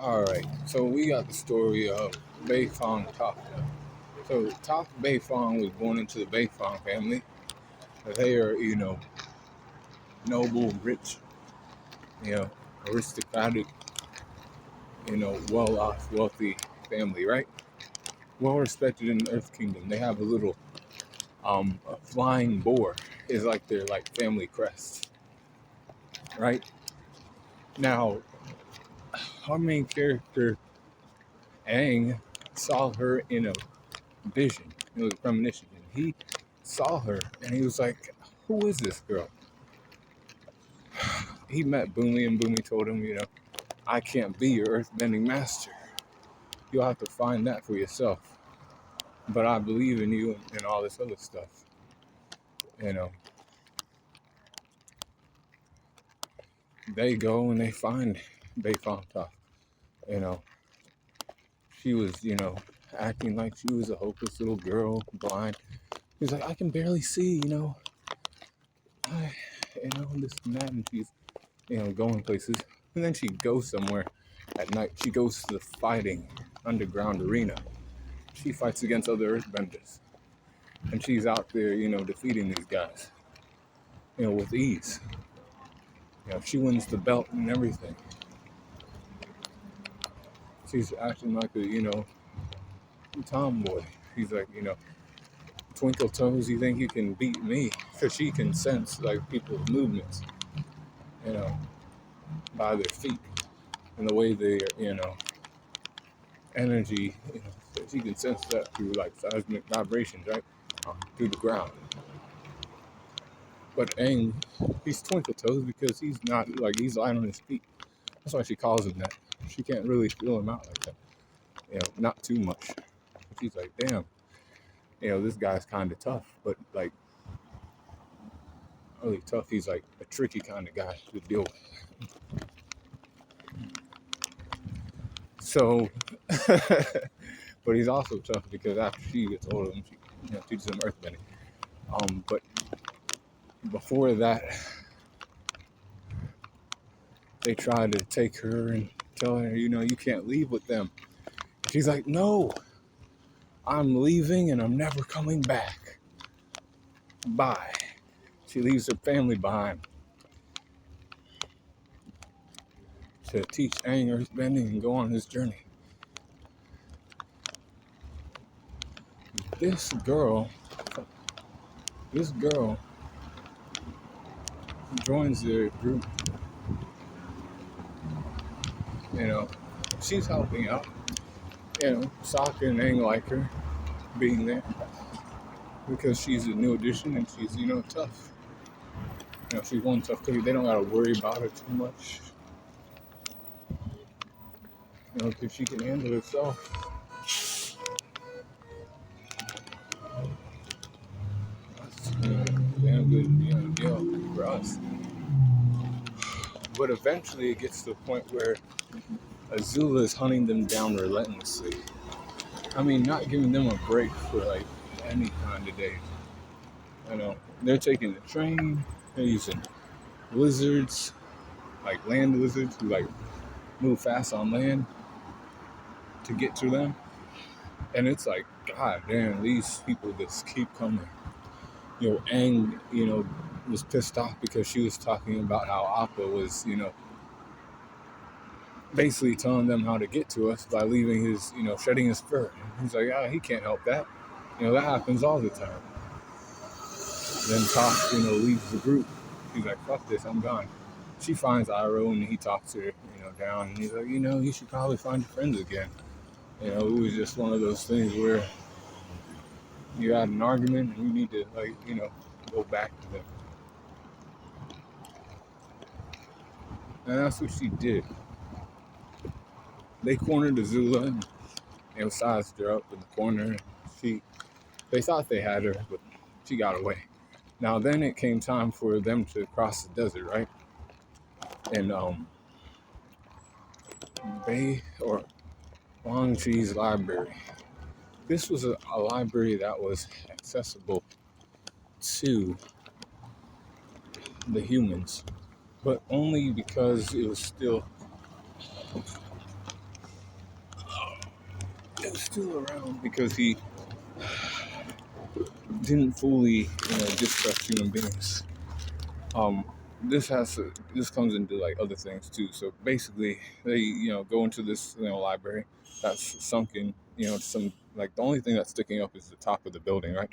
Alright, so we got the story of Beifong Toph. So Toph Beifong was born into the Beifong family. They are, noble, rich, you know, aristocratic, well-off, wealthy family, right? Well respected in the Earth Kingdom. They have a little a flying boar is like their family crest, right? Now, our main character, Aang, saw her in a vision. It was a premonition. And he saw her and he was like, who is this girl? He met Boomy and Boomy told him, I can't be your earthbending master. You'll have to find that for yourself. But I believe in you and all this other stuff. They go and they find Beifong Toph. She was, acting like she was a hopeless little girl, blind. He's like, I can barely see, this and that, and she's, going places. And then she goes somewhere at night. She goes to the fighting underground arena. She fights against other earthbenders. And she's out there, defeating these guys, with ease. She wins the belt and everything. She's acting like a, tomboy. She's like, twinkle toes, you think you can beat me? Because she can sense, people's movements, by their feet and the way they, energy, so she can sense that through, seismic vibrations, right? Through the ground. But Aang, he's twinkle toes because he's not, he's lying on his feet. That's why she calls him that. She can't really feel him out like that. Not too much. She's like, damn, this guy's kind of tough, but really tough. He's like a tricky kind of guy to deal with. So, but he's also tough because after she gets older, she teaches him earthbending. But before that, they try to take her and tell her, you can't leave with them. She's like, no, I'm leaving and I'm never coming back. Bye. She leaves her family behind to teach Aang earthbending and go on his journey. This girl joins the group. She's helping out. Sokka and Aang like her being there because she's a new addition and she's, tough. She's one tough cookie. They don't gotta worry about her too much. Because she can handle herself. That's damn good, deal for us. But eventually it gets to the point where Azula is hunting them down relentlessly. I mean, not giving them a break for any kind of day. They're taking the train. They're using lizards, land lizards who move fast on land to get to them. And it's like, God damn, these people just keep coming. Aang, was pissed off because she was talking about how Appa was, basically telling them how to get to us by leaving his, shedding his fur. He's like, he can't help that. That happens all the time. Then Toph, leaves the group. He's like, fuck this, I'm gone. She finds Iroh and he talks her, down. And he's like, you should probably find your friends again. It was just one of those things where you had an argument and you need to, go back to them. And that's what she did. They cornered Azula and sized her up in the corner. They thought they had her, but she got away. Now then it came time for them to cross the desert, right? And Wang Chi's library. This was a library that was accessible to the humans, but only because it was still it was still around because he didn't fully, distrust human beings. Um, this comes into like other things too. So basically, they go into this library that's sunken. Some like the only thing that's sticking up is the top of the building, right?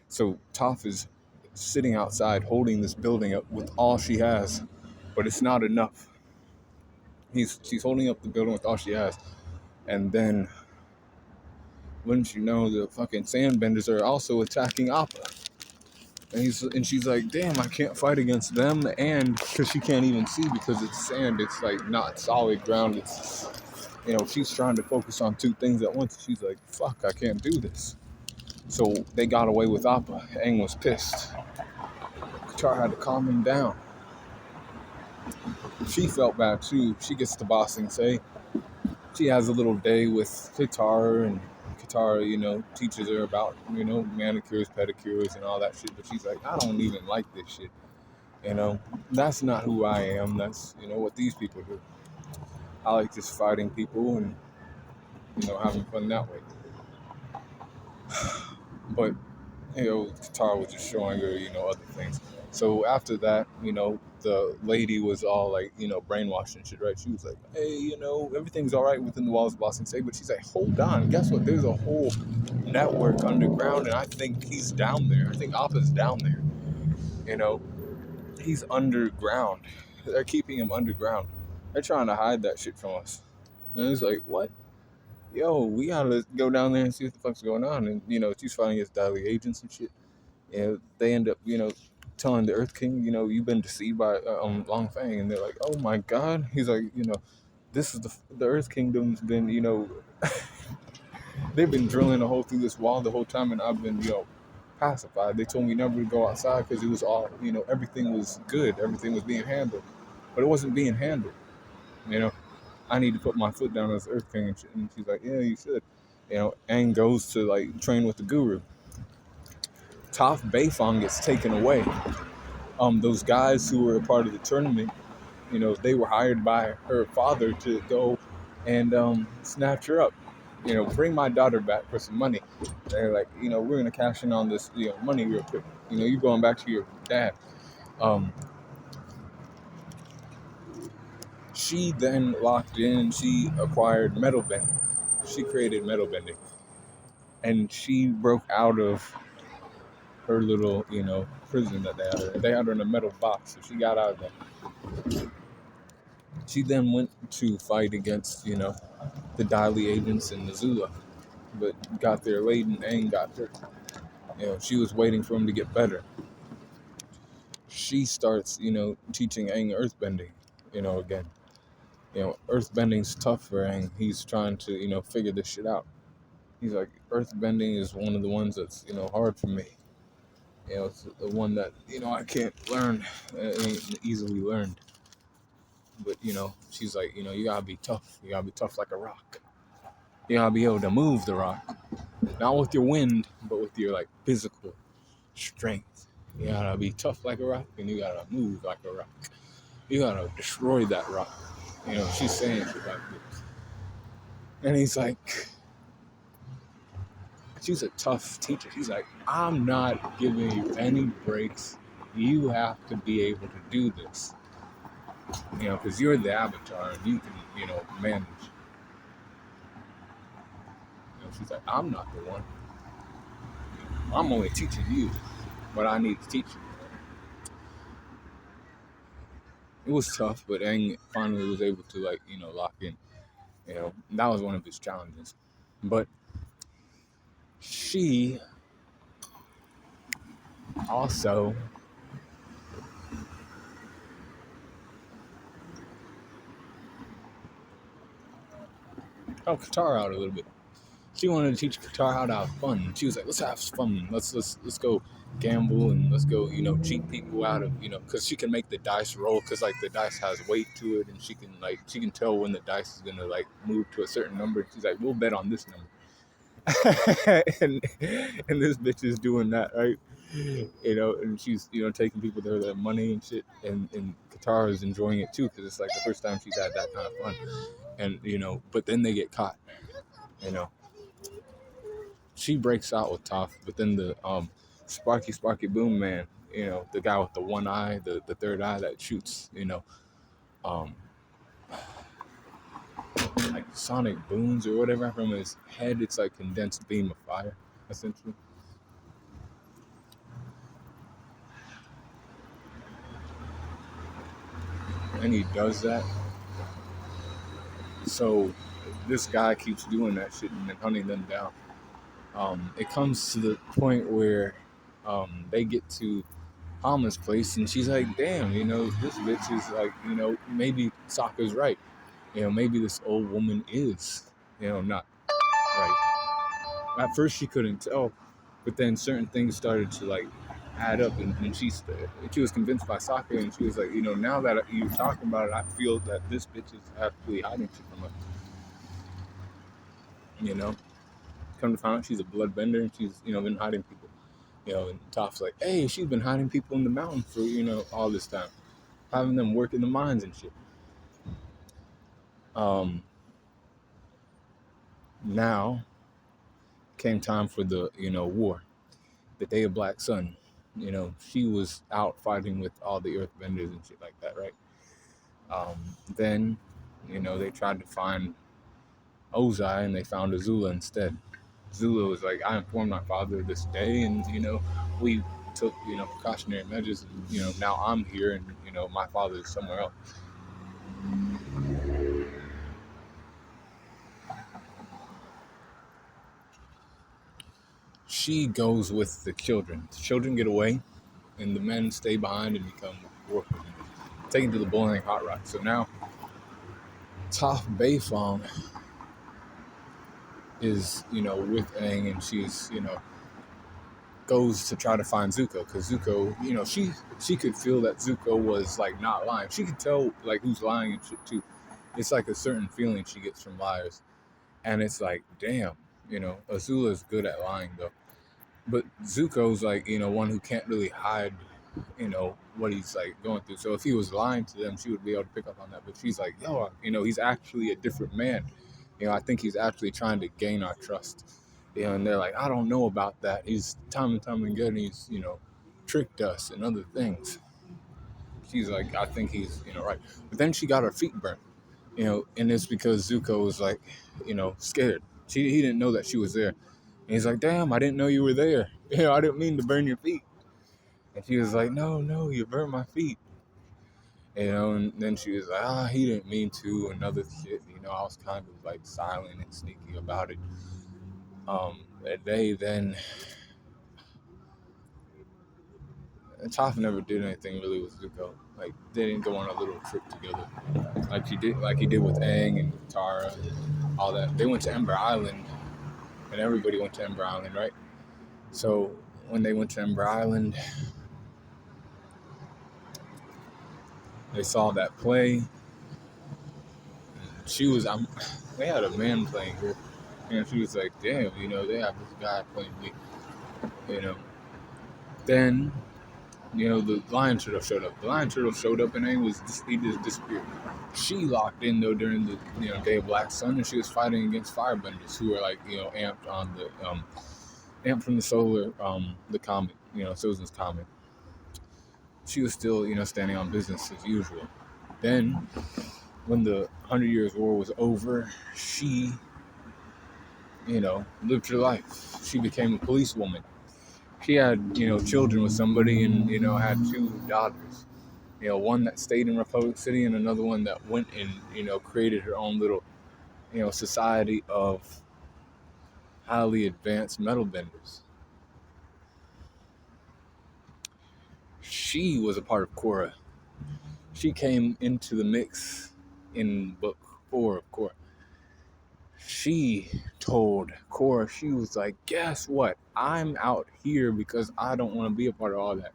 So Toph is sitting outside holding this building up with all she has, but it's not enough. She's holding up the building with all she has, and then wouldn't you know, the fucking sandbenders are also attacking Appa. And she's like, damn, I can't fight against them, and because she can't even see because it's sand, it's like not solid ground. It's she's trying to focus on two things at once. She's like, fuck, I can't do this. So they got away with Appa. Aang was pissed. Katara had to calm him down. She felt bad too. She gets to bossing say. She has a little day with Katara, and Katara, teaches her about, manicures, pedicures, and all that shit. But she's like, I don't even like this shit. That's not who I am. That's, what these people do. I like just fighting people and, having fun that way. But, Katara was just showing her, other things. So after that, the lady was all like, brainwashed and shit, right? She was like, hey, everything's all right within the walls of Boston State. But she's like, hold on, guess what? There's a whole network underground, and I think he's down there. I think Appa's down there. He's underground. They're keeping him underground. They're trying to hide that shit from us. And it's like, what? Yo, we gotta go down there and see what the fuck's going on. And, she's fighting his daily agents and shit. They end up, telling the Earth King, you've been deceived by Long Fang. And they're like, oh my God. He's like, this is the Earth Kingdom's been, they've been drilling a hole through this wall the whole time. And I've been, pacified. They told me never to go outside because it was all, everything was good. Everything was being handled. But it wasn't being handled. I need to put my foot down as Earth King. And she's like, yeah, you should. Aang goes to like train with the guru. Toph Beifong gets taken away. Those guys who were a part of the tournament, they were hired by her father to go and snatch her up. Bring my daughter back for some money. They're like, we're gonna cash in on this, money real quick. You're going back to your dad. She then locked in. She acquired metal bending. She created metal bending, and she broke out of her little, prison that they had her. They had her in a metal box, so she got out of that. She then went to fight against, the Dali agents in Missoula, but got there late and Aang got hurt. She was waiting for him to get better. She starts, teaching Aang earthbending, again. Earthbending's tough for Aang. He's trying to, figure this shit out. He's like, earthbending is one of the ones that's, hard for me. It's the one that, I can't learn. It ain't easily learned. But, she's like, you gotta be tough. You gotta be tough like a rock. You gotta be able to move the rock. Not with your wind, but with your, like, physical strength. You gotta be tough like a rock, and you gotta move like a rock. You gotta destroy that rock. She's saying shit like this. And he's like, she's a tough teacher. She's like, I'm not giving you any breaks. You have to be able to do this. Because you're the avatar and you can, manage. She's like, I'm not the one. I'm only teaching you what I need to teach you. It was tough, but Aang finally was able to, like, lock in. That was one of his challenges. But she also helped Katara out a little bit. She wanted to teach Katara how to have fun. She was like, let's have fun. Let's go gamble and let's go, cheat people out of, because she can make the dice roll because, like, the dice has weight to it and she can tell when the dice is going to, like, move to a certain number. She's like, we'll bet on this number. and this bitch is doing that, right? And she's, taking people their money and shit. And Katara is enjoying it too because it's like the first time she's had that kind of fun. And, but then they get caught, she breaks out with Toph, but then the Sparky Boom Man, the guy with the one eye, the third eye that shoots, um, like sonic booms or whatever from his head. It's like condensed beam of fire, essentially. And he does that. So this guy keeps doing that shit and then hunting them down. It comes to the point where they get to Hama's place, and she's like, damn, this bitch is like, maybe Sokka's right. Maybe this old woman is, not right. At first she couldn't tell, but then certain things started to like add up, and she was convinced by Sokka, and she was like, now that you're talking about it, I feel that this bitch is actually hiding shit from us. Come to find out she's a bloodbender, and she's, been hiding people. And Toph's like, hey, she's been hiding people in the mountain for, all this time, having them work in the mines and shit. Now came time for the, war, the Day of Black Sun. She was out fighting with all the earthbenders and shit like that, right? Then, they tried to find Ozai, and they found Azula instead. Azula was like, I informed my father this day, and, we took, precautionary measures, and, now I'm here, and, my father is somewhere else. She goes with the children. The children get away, and the men stay behind and become workers, taken to the boiling hot rock. So now, Toph Beifong is, with Aang, and she's, goes to try to find Zuko, because Zuko, she could feel that Zuko was like not lying. She could tell like who's lying and shit too. It's like a certain feeling she gets from liars, and it's like, damn, Azula's good at lying though, but Zuko's like, one who can't really hide, what he's like going through. So if he was lying to them, she would be able to pick up on that. But she's like, yo, he's actually a different man. I think he's actually trying to gain our trust. And they're like, I don't know about that. He's time and time again, he's, tricked us and other things. She's like, I think he's, right. But then she got her feet burnt, and it's because Zuko was like, scared. He didn't know that she was there. And he's like, damn, I didn't know you were there. I didn't mean to burn your feet. And she was like, no, you burnt my feet. And then she was like, he didn't mean to, and other shit. I was kind of like silent and sneaky about it. They then, Toph never did anything really with Zuko. Like, they didn't go on a little trip together, like he did with Aang and Tara and all that. They went to Ember Island, and everybody went to Ember Island, right? So when they went to Ember Island, they saw that play. She was, they had a man playing her, and she was like, damn, they have this guy playing me, Then, the lion turtle showed up. The lion turtle showed up, and he just disappeared. She locked in though during the Day of Black Sun, and she was fighting against firebenders who were like amped on the amped from the solar the comet, Susan's comet. She was still standing on business as usual. Then, when the 100 Years' War was over, she lived her life. She became a policewoman. She had children with somebody, and had two daughters. One that stayed in Republic City, and another one that went and created her own little society of highly advanced metal benders. She was a part of Korra. She came into the mix in book 4 of Korra. She told Korra, she was like, guess what? I'm out here because I don't want to be a part of all that.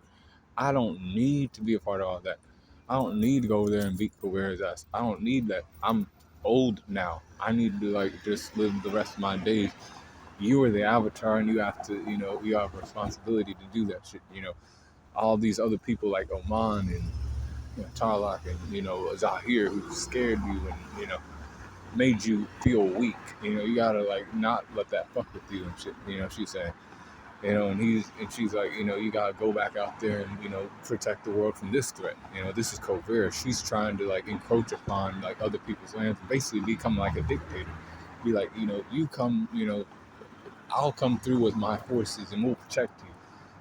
I don't need to be a part of all that. I don't need to go over there and beat Kuvera's ass. I don't need that. I'm old now. I need to just live the rest of my days. You are the Avatar, and you have to, you have a responsibility to do that shit. All these other people like Oman and Tarlok and Zahir who scared you, and made you feel weak. You gotta like not let that fuck with you and shit. She's saying. And she's like, you gotta go back out there and protect the world from this threat. This is Kovera. She's trying to like encroach upon like other people's lands, and basically become like a dictator. Be like, you come, I'll come through with my forces and we'll protect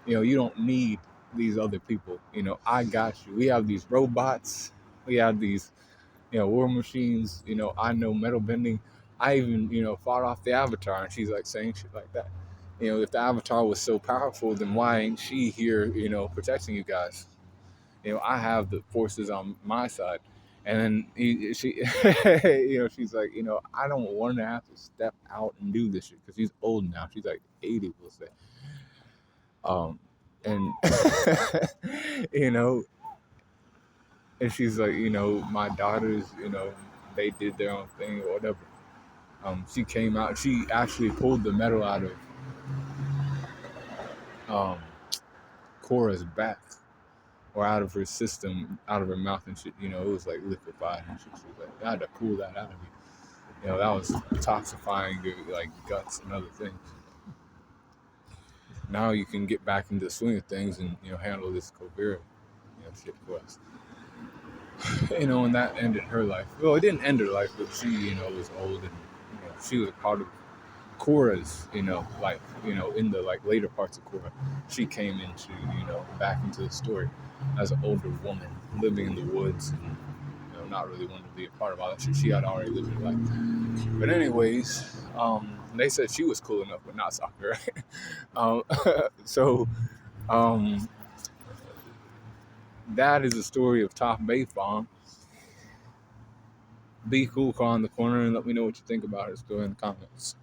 you. You don't need these other people. I got you. We have these robots. We have these, war machines. I know metal bending. I even, fought off the Avatar, and she's like saying shit like that. If the Avatar was so powerful, then why ain't she here, protecting you guys? I have the forces on my side. And then she, she's like, I don't want to have to step out and do this shit because she's old now. She's like 80, we'll say. And you know, and she's like, my daughters, they did their own thing or whatever. She came out. She actually pulled the metal out of Korra's back, or out of her system, out of her mouth and shit. It was like liquefied and shit. She was like, I had to pull that out of you. That was detoxifying your like guts and other things. Now you can get back into the swing of things and handle this Kovera shit for us. And that ended her life. Well, it didn't end her life, but she was old, and she was part of Korra's life. In the like later parts of Korra, she came into back into the story as an older woman living in the woods, and not really wanting to be a part of all that shit. She had already lived her life. But anyways, they said she was cool enough, but not Sakura. So that is the story of Toph Bayfong. Be cool, call in the corner, and let me know what you think about her story in the comments.